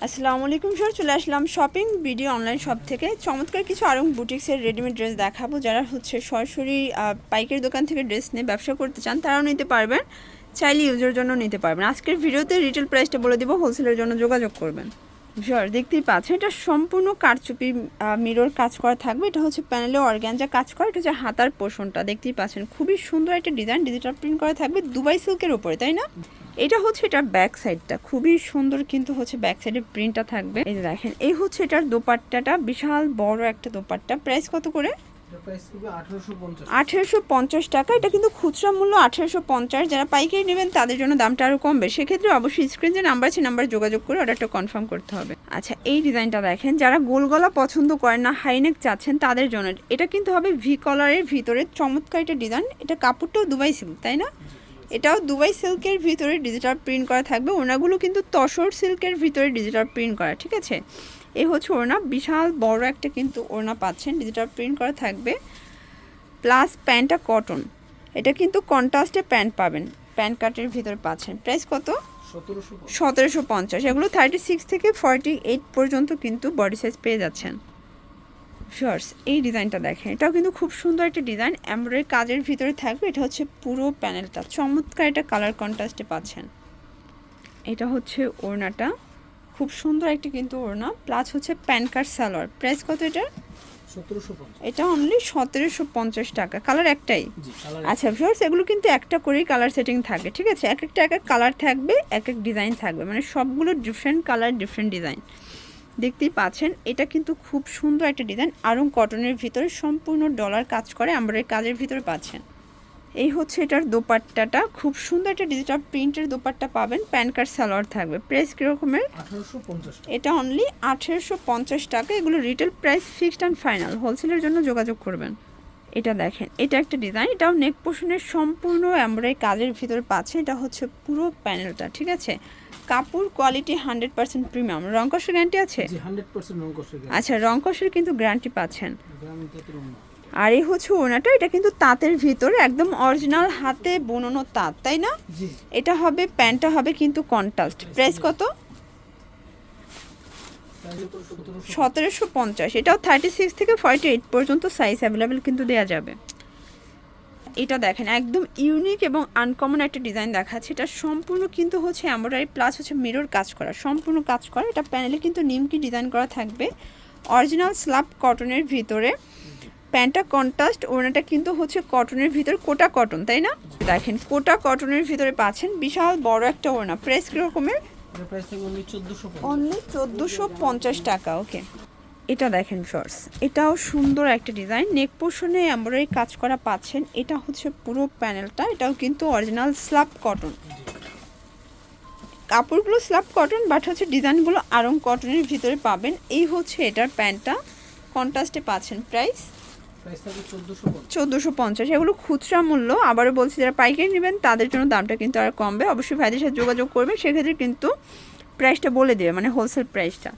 আসসালামু আলাইকুম স্যার, চলে আসলাম শপিং ভিডিও অনলাইন শপ থেকে। চমৎকার কিছু আরং বুটিক্সের রেডিমেড ড্রেস দেখাবো। যারা সরাসরি পাইকারি দোকান থেকে ড্রেস নিয়ে ব্যবসা করতে চান তারাও নিতে পারবেন, চাইলে ইউজের জন্য নিতে পারবেন। আজকের ভিডিওতে রিটেল প্রাইসটা বলে দিব, হোলসেলের জন্য যোগাযোগ করবেন। স্যার দেখতেই পাচ্ছেন, এটা সম্পূর্ণ কারচুপি মিরর কাজ করা থাকবে। এটা হচ্ছে প্যানেলে অর্গানজা কাজ করা। এটা হচ্ছে হাতার পোর্শনটা, দেখতেই পাচ্ছেন খুবই সুন্দর একটা ডিজাইন, ডিজিটাল প্রিন্ট করা থাকবে দুবাই সিল্কের উপরে, তাই না? এটা হচ্ছে এটার ব্যাক সাইডটা, খুবই সুন্দর কিন্তু হচ্ছে ব্যাক সাইডে প্রিন্টটা থাকবে। এই যে দেখেন, এই হচ্ছে এটার দোপাট্টাটা, বিশাল বড় একটা দোপাট্টা। প্রাইস কত করে? 1850 টাকা। এটা কিন্তু খুচরা মূল্য 1850। যারা পাইকারি নেবেন তাদের জন্য দামটা আরও কমবে। সেক্ষেত্রে অবশ্যই স্ক্রিন যে নাম্বার আছে নাম্বারে যোগাযোগ করে অর্ডারটা কনফার্ম করতে হবে। আচ্ছা, এই ডিজাইনটা দেখেন, যারা গোল গলা পছন্দ করেন না, হাইনেক চাচ্ছেন তাদের জন্য এটা কিন্তু হবে ভি কলারের ভিতরে চমৎকার একটা ডিজাইন। এটা কাপড়টাও দুবাই সিল্ক, তাই না? এটাও দুবাই সিল্কের ভিতরে ডিজিটাল প্রিন্ট করা থাকবে। ওড়নাগুলো কিন্তু তসর সিল্কের ভিতরে ডিজিটাল প্রিন্ট করা, ঠিক আছে? এই হচ্ছে ওড়না, বিশাল বড় একটা কিন্তু ওড়না পাচ্ছেন, ডিজিটাল প্রিন্ট করা থাকবে। প্লাস প্যান্টটা কটন, এটা কিন্তু কন্ট্রাস্টে প্যান্ট পাবেন, প্যান্ট কাটের ভিতরে পাচ্ছেন। প্রাইস কত? 1750। এগুলো 36 থেকে 48 পর্যন্ত কিন্তু বডি সাইজ পেয়ে যাচ্ছেন। শর্টস, এই ডিজাইনটা দেখেন, এটাও কিন্তু খুব সুন্দর একটা ডিজাইন, এমব্রয়ডারি কাজের ভিতরে থাকবে। এটা হচ্ছে পুরো প্যানেলটা চমৎকার, এটা কালার কন্ট্রাস্টে পাচ্ছেন। এটা হচ্ছে ওড়নাটা, খুব সুন্দর একটা কিন্তু ওড়না, প্লাস হচ্ছে প্যান্ট কাট সালোয়ার। প্রাইস কত এটা? 1750। এটা অনলি 1750 টাকা। কালার একটাই? আচ্ছা ভিউয়ার্স, এগুলো কিন্তু একটা করেই কালার সেটিং থাকে, ঠিক আছে? এক একটা এক এক কালার থাকবে, এক এক ডিজাইন থাকবে, মানে সবগুলো ডিফারেন্ট কালার, ডিফারেন্ট ডিজাইন। দেখতেই পাচ্ছেন, এটা কিন্তু খুব সুন্দর একটা ডিজাইন, আরং কটনের ভিতরে সম্পূর্ণ ডলার কাজ করে, আমরা এই কাজের ভিতরে পাচ্ছেন। এই হচ্ছে এটার দোপাট্টাটা, খুব সুন্দর একটা ডিজিটাল প্রিন্টের দোপাট্টা পাবেন, প্যান কার্ড সালোয়ার থাকবে। প্রাইস কীরকমের? 1850। এটা অনলি 1850 টাকা। এগুলো retail price fixed and final, হোলসেলের জন্য যোগাযোগ করবেন। এটা দেখেন, এটা একটা ডিজাইন, এটাও নেক পোর্শনের সম্পূর্ণ এমব্রয়ডারি কাজের ভিতরে পাচ্ছে। এটা হচ্ছে পুরো প্যানেলটা, ঠিক আছে? কাপড় কোয়ালিটি 100% প্রিমিয়াম। রংকশের গ্যারান্টি আছে? জি 100% রংকশের গ্যারান্টি। আচ্ছা, রংকশের কিন্তু গ্যারান্টি পাচ্ছেন। গ্রামীণতাতে রং। আর এই হচ্ছে ওনাটা, এটা কিন্তু তাঁতের ভিতরে একদম অরিজিনাল হাতে বুননো তাঁত, তাই না? জি। এটা হবে, প্যান্টটা হবে কিন্তু কন্ট্রাস্ট। প্রাইস কত? 1750। এটাও 36 থেকে 48 পর্যন্ত সাইজ অ্যাভেলেবেল কিন্তু দেওয়া যাবে। এটা দেখেন, একদম ইউনিক এবং আনকমন একটা ডিজাইন দেখাচ্ছে। এটা সম্পূর্ণ কিন্তু হচ্ছে এমব্রয়ডারি প্লাস হচ্ছে মিরর কাজ করা, সম্পূর্ণ কাজ করা। এটা প্যানেলে কিন্তু নিমকি ডিজাইন করা থাকবে, অরিজিনাল স্ল্যাব কটনের ভিতরে। প্যান্টটা কন্ট্রাস্ট, ওড়নাটা কিন্তু হচ্ছে কটনের ভিতর, কোটা কটন, তাই না? দেখেন, কোটা কটনের ভিতরে পাচ্ছেন, বিশাল বড় একটা ওড়না। প্রাইস কিরকমের? এর প্রাইস থাকবে অনলি 1450। অনলি 1450 টাকা। ওকে, এটা দেখেন শর্টস, এটাও সুন্দর একটা ডিজাইন, নেক পোর্শনে এমব্রয়ডারি কাজ করা পাচ্ছেন। এটা হচ্ছে পুরো প্যানেলটা, এটাও কিন্তু অরিজিনাল স্ল্যাব কটন। কাপড়গুলো স্ল্যাব কটন, বাট হচ্ছে ডিজাইনগুলো আরং কটনের ভিতরে পাবেন। এই হচ্ছে এটার প্যান্টটা, কন্ট্রাস্টে পাচ্ছেন। প্রাইস 1450। এগুলো খুচরা মূল্য, আবারও বলছি যারা পাইকারি নেবেন তাদের জন্য দামটা কিন্তু আর কমবে। অবশ্যই ভাইদের সাথে যোগাযোগ করবে, সেক্ষেত্রে কিন্তু প্রাইসটা বলে দেবে, মানে হোলসেল প্রাইসটা।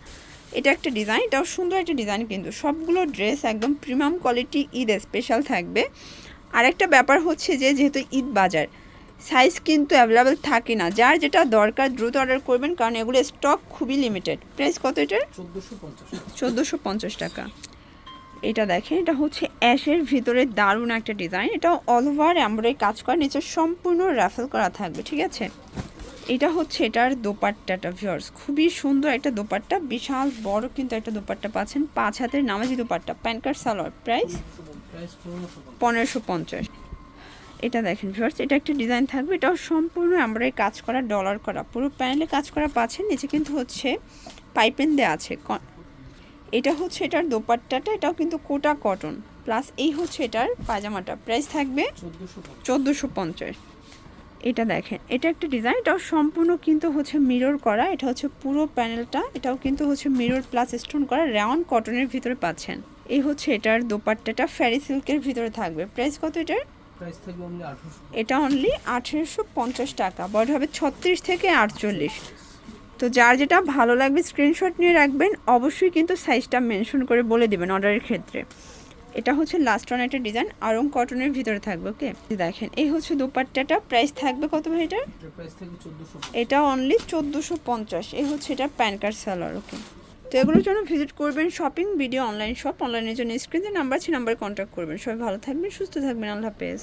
এটা একটা ডিজাইন, এটাও সুন্দর একটা ডিজাইন, কিন্তু সবগুলো ড্রেস একদম প্রিমিয়াম কোয়ালিটি, ঈদ স্পেশাল থাকবে। আরেকটা ব্যাপার হচ্ছে যে যেহেতু ঈদ বাজার, সাইজ কিন্তু অ্যাভেলেবেল থাকে না, যার যেটা দরকার দ্রুত অর্ডার করবেন, কারণ এগুলো স্টক খুবই লিমিটেড। প্রাইস কত এটার? 1450 টাকা। এটা দেখেন, এটা হচ্ছে অ্যাশের ভিতরে দারুণ একটা ডিজাইন, এটা অল ওভার এমব্রয়ডারি কাজ করা, নিচে সম্পূর্ণ রাফেল করা থাকবে, ঠিক আছে? এটা হচ্ছে এটার দোপাট্টাটা ভিউয়ার্স, খুবই সুন্দর একটা দোপাট্টা, বিশাল বড় কিন্তু একটা দোপাট্টা পাচ্ছেন, 5 হাতের নামাজি দোপাট্টা, প্যান্ট কাট সালোয়ার। প্রাইস 1550। এটা দেখেন ভিউয়ার্স, এটা একটা ডিজাইন থাকবে, এটাও সম্পূর্ণ এমব্রয়ডারি কাজ করা, ডলার করা, পুরো প্যানেলে কাজ করা পাচ্ছেন। নিচে কিন্তু হচ্ছে পাইপেন দেওয়া আছে। এটা হচ্ছে এটার দোপাট্টাটা, এটাও কিন্তু কোটা কটন, প্লাস এই হচ্ছে এটার পায়জামাটা। প্রাইস থাকবে 1450। এটা দেখেন, এটা একটা ডিজাইন, এটাও সম্পূর্ণ কিন্তু হচ্ছে মিরর করা, এটা হচ্ছে পুরো প্যানেলটা, এটাও কিন্তু হচ্ছে মিরর প্লাস স্টোন করা, রাউন্ড কটনের ভিতরে পাচ্ছেন। এই হচ্ছে এটার দোপাট্টাটা, ফ্যারি সিল্কের ভিতরে থাকবে। প্রাইস কত এটার? প্রাইস থাকবে অনলি 1800। এটা অনলি 1850 টাকা। বড় হবে 36 থেকে 48। তো যার যেটা ভালো লাগবে স্ক্রিনশট নিয়ে রাখবেন, অবশ্যই কিন্তু সাইজটা মেনশন করে বলে দিবেন অর্ডারের ক্ষেত্রে। এটা হচ্ছে লাস্ট ওয়ান একটা ডিজাইন আরং কটনের ভিতরে থাকবে। ওকে, দেখেন এই হচ্ছে দোপাট্টাটা, প্রাইস থাকবে কত ভাই এটার? এটার প্রাইস থাকবে 1450। এটা অনলি 1450। এই হচ্ছে এটা প্যান্ট কার্ড সালোয়ার। ওকে, তো এগুলোর জন্য ভিজিট করবেন শপিং ভিডিও অনলাইন শপ, অনলাইনের জন্য স্ক্রিনে নাম্বার আছে, নাম্বারে কন্ট্যাক্ট করবেন। সবাই ভালো থাকবেন, সুস্থ থাকবেন, আল্লাহ হাফেজ।